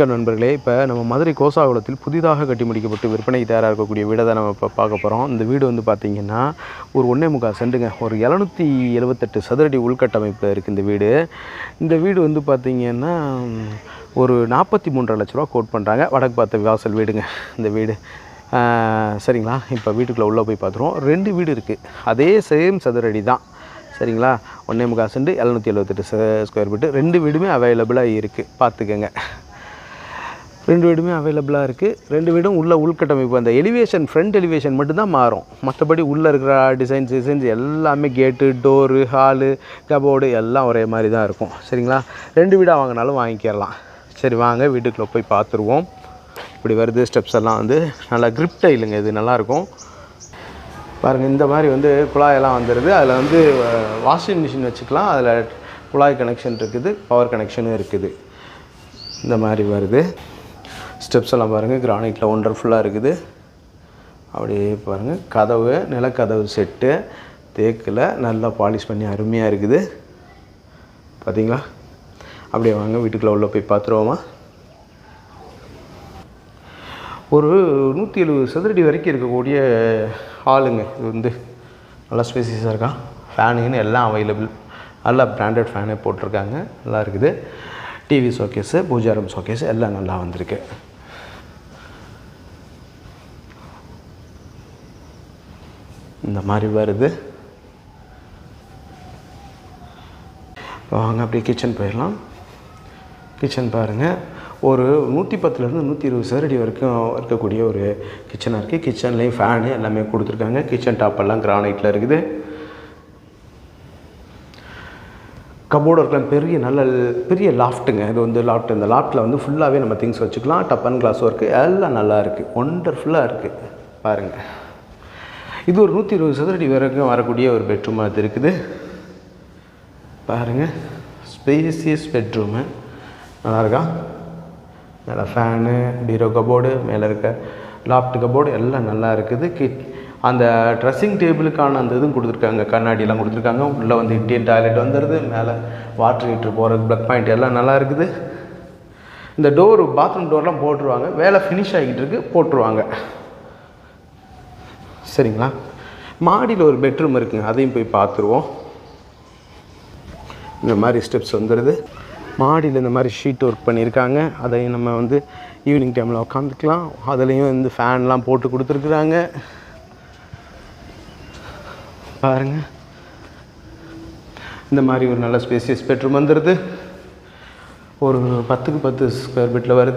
நண்பர்களே, இப்போ நம்ம மதுரை கோசாகுளத்தில் புதிதாக கட்டி முடிக்கப்பட்டு விற்பனைக்கு தயாராக இருக்கக்கூடிய வீடை தான் நம்ம இப்போ பார்க்க போகிறோம். இந்த வீடு வந்து பார்த்திங்கன்னா ஒரு 1.25 சென்ட்டுங்க. ஒரு 778 சதுரடி உள்கட்டமைப்பில் இருக்குது இந்த வீடு. இந்த வீடு வந்து பார்த்திங்கன்னா ஒரு 43.5 லட்ச ரூபா கோட் பண்ணுறாங்க. வடக்கு பார்த்த வாசல் வீடுங்க இந்த வீடு. சரிங்களா, இப்போ வீட்டுக்குள்ளே உள்ளே போய் பார்த்துருவோம். 2 வீடு இருக்குது, அதே சேம் சதுரடி தான். சரிங்களா, 1.25 சென்ட் 778 ஸ்கொயர் ஃபீட்டு. 2 வீடுமே அவைலபிளாக இருக்குது, பார்த்துக்கங்க. 2 வீடுமே அவைலபிளாக இருக்குது. 2 வீடும் உள்ள உள்கட்டமைப்பு, அந்த எலிவேஷன் ஃப்ரண்ட் எலிவேஷன் மட்டும்தான் மாறும். மற்றபடி உள்ளே இருக்கிற டிசைன்ஸ் எல்லாமே கேட்டு, டோரு, ஹாலு, கபோர்டு எல்லாம் ஒரே மாதிரி தான் இருக்கும். சரிங்களா, 2 வீடாக வாங்கினாலும் வாங்கிக்கிறலாம். சரி வாங்க வீட்டுக்குள்ளே போய் பார்த்துருவோம். இப்படி வருது, ஸ்டெப்ஸ் எல்லாம் வந்து நல்லா கிரிப் டைலுங்க, இது நல்லாயிருக்கும் பாருங்கள். இந்த மாதிரி வந்து குழாயெல்லாம் வந்துடுது. அதில் வந்து வாஷிங் மிஷின் வச்சுக்கலாம். அதில் குழாய் கனெக்ஷன் இருக்குது, பவர் கனெக்ஷனும் இருக்குது. இந்த மாதிரி வருது. ஸ்டெப்ஸ் எல்லாம் பாருங்கள், கிரானைட்டில் ஒண்டர்ஃபுல்லாக இருக்குது. அப்படியே பாருங்கள், கதவு நிலக்கதவு செட்டு தேக்கில் நல்லா பாலிஷ் பண்ணி அருமையாக இருக்குது. பார்த்தீங்களா? அப்படியே வாங்க வீட்டுக்குள்ளே உள்ளே போய் பார்த்துருவோமா. ஒரு 170 சதுரடி வரைக்கும் இருக்கக்கூடிய ஹாலுங்க. இது வந்து நல்லா ஸ்பேசியஸாக இருக்கா. ஃபேனுன்னு எல்லாம் அவைலபிள், நல்லா பிராண்டட் ஃபேனே போட்டிருக்காங்க, நல்லா இருக்குது. டிவி ஷோகேஸு, பூஜாரம் ஷோகேஸு எல்லாம் நல்லா வந்திருக்கு. இந்த மாதிரி வருது. வாங்க அப்படியே கிச்சன் போயிடலாம். கிச்சன் பாருங்கள், ஒரு 110லேருந்து 120 சதுரடி வரைக்கும் இருக்கக்கூடிய ஒரு கிச்சனாக இருக்குது. கிச்சன்லேயும் ஃபேனு எல்லாமே கொடுத்துருக்காங்க. கிச்சன் டாப்பெல்லாம் கிரானைட்டில் இருக்குது. கபோர்டு இருக்கலாம், பெரிய லாஃப்ட்டுங்க. இது வந்து லாஃப்ட். இந்த லாஃப்ட்டில் வந்து ஃபுல்லாகவே நம்ம திங்ஸ் வச்சுக்கலாம். டப் அண்ட் கிளாஸ் ஒர்க்கு எல்லாம் நல்லா இருக்குது, ஒண்டர்ஃபுல்லாக இருக்குது பாருங்கள். இது ஒரு 120 சதுரடி வரைக்கும் வரக்கூடிய ஒரு பெட்ரூமாக அது இருக்குது பாருங்கள். ஸ்பேசியஸ் பெட்ரூமு நல்லாயிருக்கா. மேலே ஃபேனு, பீரோ கபோர்டு, மேலே இருக்க லாஃப்ட் கபோர்டு எல்லாம் நல்லா இருக்குது. அந்த ட்ரெஸ்ஸிங் டேபிளுக்கான அந்த இதுவும் கொடுத்துருக்காங்க, கண்ணாடியெல்லாம் கொடுத்துருக்காங்க. உள்ளே வந்து இண்டியன் டாய்லெட் வந்துடுது. மேலே வாட்டர் ஹீட்ரு போகிறதுக்கு ப்ளக் பாயிண்ட் எல்லாம் நல்லா இருக்குது. இந்த டோரு, பாத்ரூம் டோர்லாம் போட்டுருவாங்க, வேலை ஃபினிஷ் ஆகிட்டு இருக்குது, போட்டுருவாங்க. சரிங்களா, மாடியில் ஒரு பெட்ரூம் இருக்குங்க, அதையும் போய் பார்த்துருவோம். இந்த மாதிரி ஸ்டெப்ஸ் வந்துடுது. மாடியில் இந்த மாதிரி ஷீட் ஒர்க் பண்ணியிருக்காங்க, அதையும் நம்ம வந்து ஈவினிங் டைமில் உட்காந்துக்கலாம். அதுலேயும் இந்த ஃபேன்லாம் போட்டு கொடுத்துருக்குறாங்க பாருங்கள். இந்த மாதிரி ஒரு நல்ல ஸ்பேசியஸ் பெட்ரூம் வந்துடுது. ஒரு 10க்கு 10 ஸ்கொயர் ஃபீட்டில் வருது.